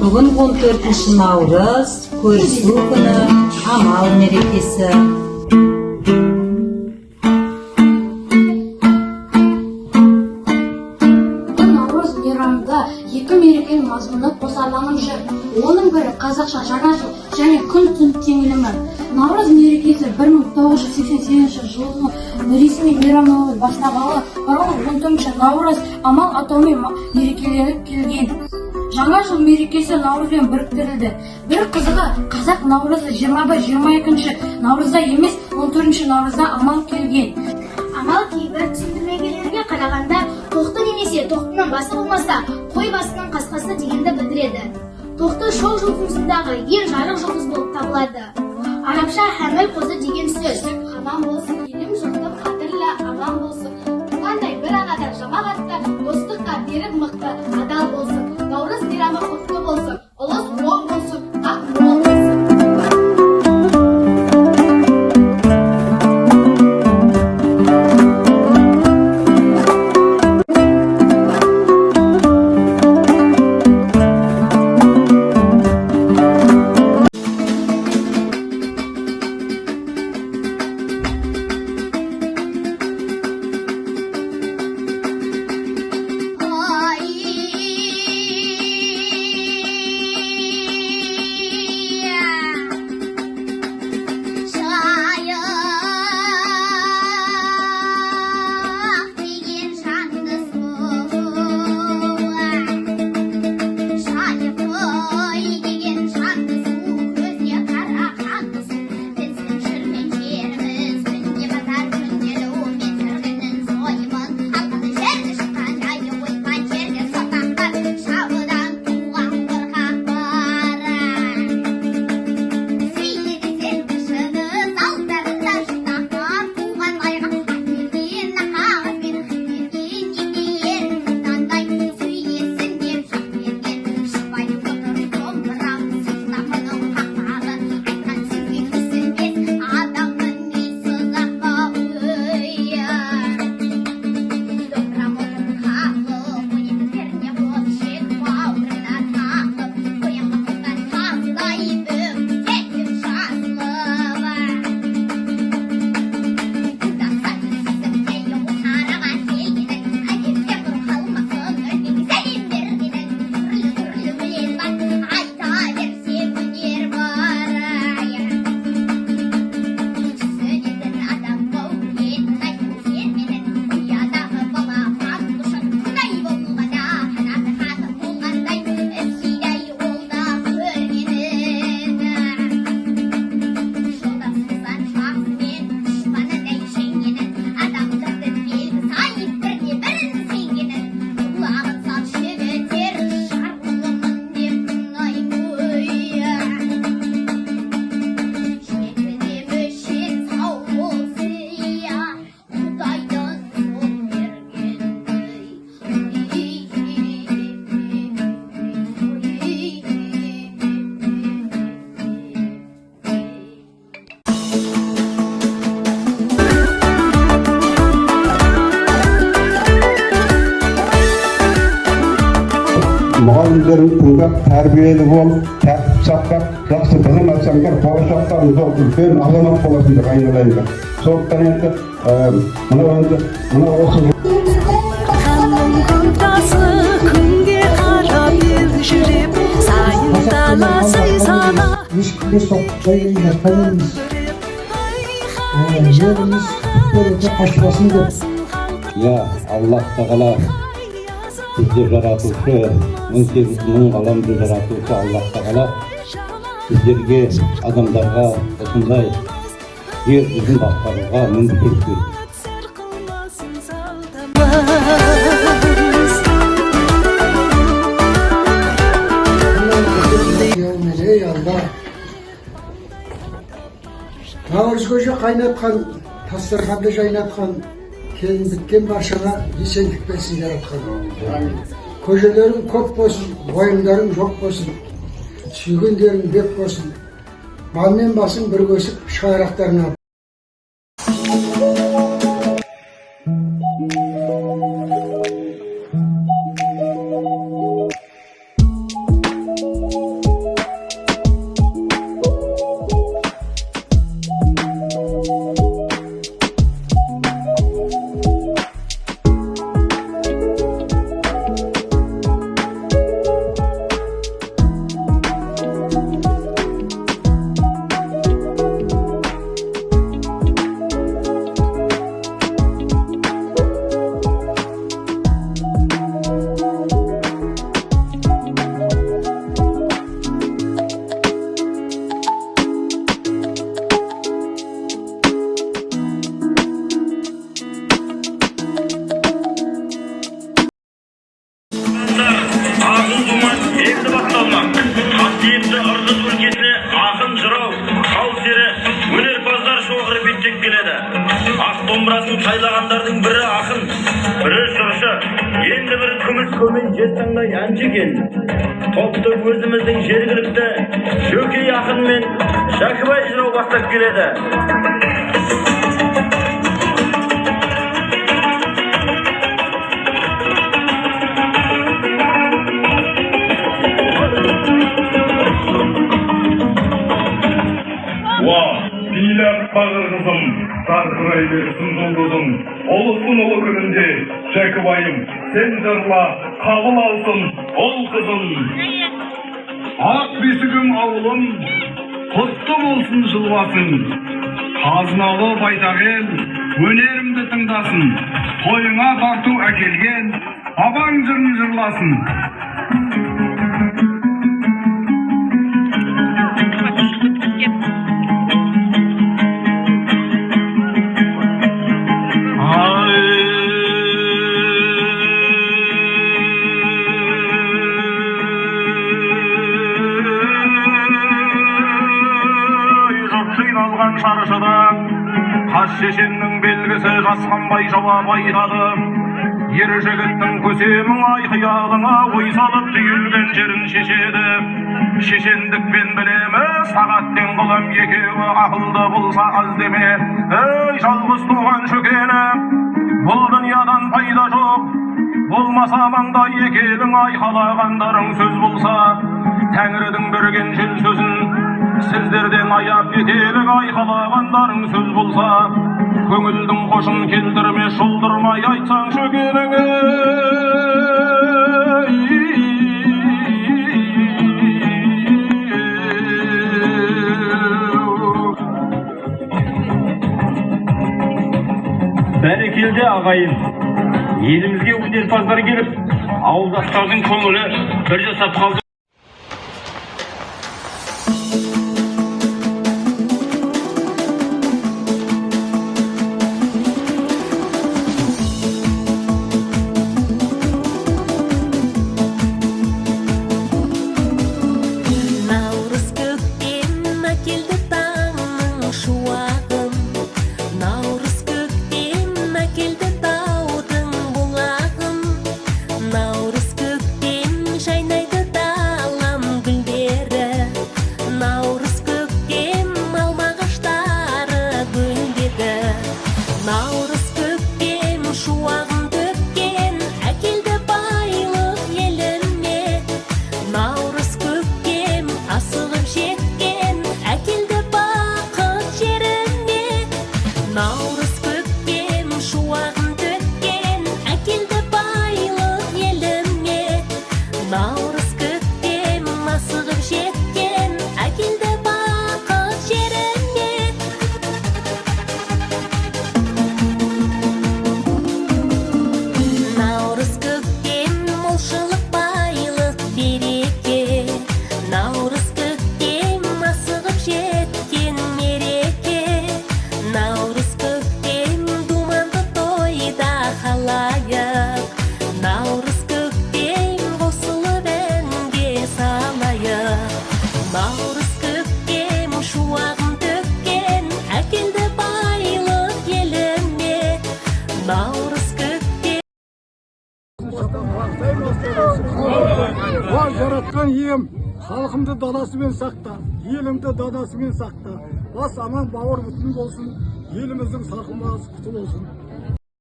Бүгін 14 Наурыз, көрісу күні, амал мерекесі. Наурыз мейрамында екі мерекенің мазмұны қосарланып жүр. Оның бірі қазақша жаңа жыл және күн түн теңелімі. Наурыз мерекесі 1988 жылғы ресми мейрамнамамен бастағалы 14 Наурыз амал атауымен мерекеленіп келген. Жаңа жыл мерекесі Наурызбен біріктірілді. Бір қызығы, қазақ Наурызы 21-22 Наурызда емес, 14 Наурызда амал келген. Амал кейбір түсіндірмелерге қарағанда тоқты немесе тоқтының басы болмаса, қой басының қасқасы дегенді білдіреді. Тоқты шоқ жұлдызындағы ең жарық жұлдыз болып табылады. Арабша хәміл қозы деген сөз. Аман болсын, елім жұртым қадірлі аман болсын. Туғандай бір анадан жамағатты, достыққа берік мықты адал болсын. Наурыз мейрамы құтты болсын, ұлыс оң болсын, ақ мол болсын. Muğallimlerin tыңдап, тәрбиелі болып, тәртіп сақтап, жақсы білім алсаңдар, болашақтарыңызда үлкен азамат боласың деп айналайындар. Сондықтан енді мына осы ешкімге соқпай жатпаймыз. Жеріміз көреде қашпасын деп. Аллах Тағала бізді жаратушы, 18 мың ғаламды жаратушы Аллах Тағала біздерге, адамдарға осындай жер жүзін басқаруға мүмкіндік берді. Navruz көже қайнатқан, дастарханды жайнатқан, келін біткен баршаңа есендік берсін жаратқан. Көжелерің көп болсын, ойындарың жоқ болсын, сүйгендерің бек болсын. Малмен басың бір көсіп, шайрақтарына. байлағандардың бірі ақын, бірі жыршы, енді бірі күміс көмен жезтаңдай әнші екен. Топты өзіміздің жергілікті Шөкей ақын мен Шәкібай жырау бастап келеді. Билеп бағыр қызым, жарқырай берсін жұлдызым, ұлыстың ұлы күнінде Шәкібайым, сен жырла, қабыл алсын ол қызым. Ақ бесігім ауылым, құтты болсын жыл басың, қазыналы байтақ ел өнерімді тыңдасын, тойыңа тарту әкелген абаң жырын жырласын. Жиналған шаршыда қас шешеннің белгісі жасқанбай жауап айтады. Ер жігіттің көсемің ай қиялыңа ой салып түйілген жерін шешеді. Шешендікпен білеміз сағаттен қылым екеуі ақылды болса аз деме. Ей жалғыз туған шөкені, бұл дүниядан пайда жоқ. Болмаса маңдай екелің ай қалағандарың сөз болса. Тәңірдің берген жел сөзін сіздерден аяп етелік ай қалағандарың сөз болса. Көңілдің қошын келтірме шолдырмай айтсаң шөкеніңе. Бәрекелді ағайын, елімізге өнерпаздар келіп, ауылдастардың көңілі бір жасап қалды. Жаратқан ием, халқымды данасымен сақта, елімді данасымен сақта. Бас аман бауыр бүтін болсын, еліміздің сақынбасы құты болсын.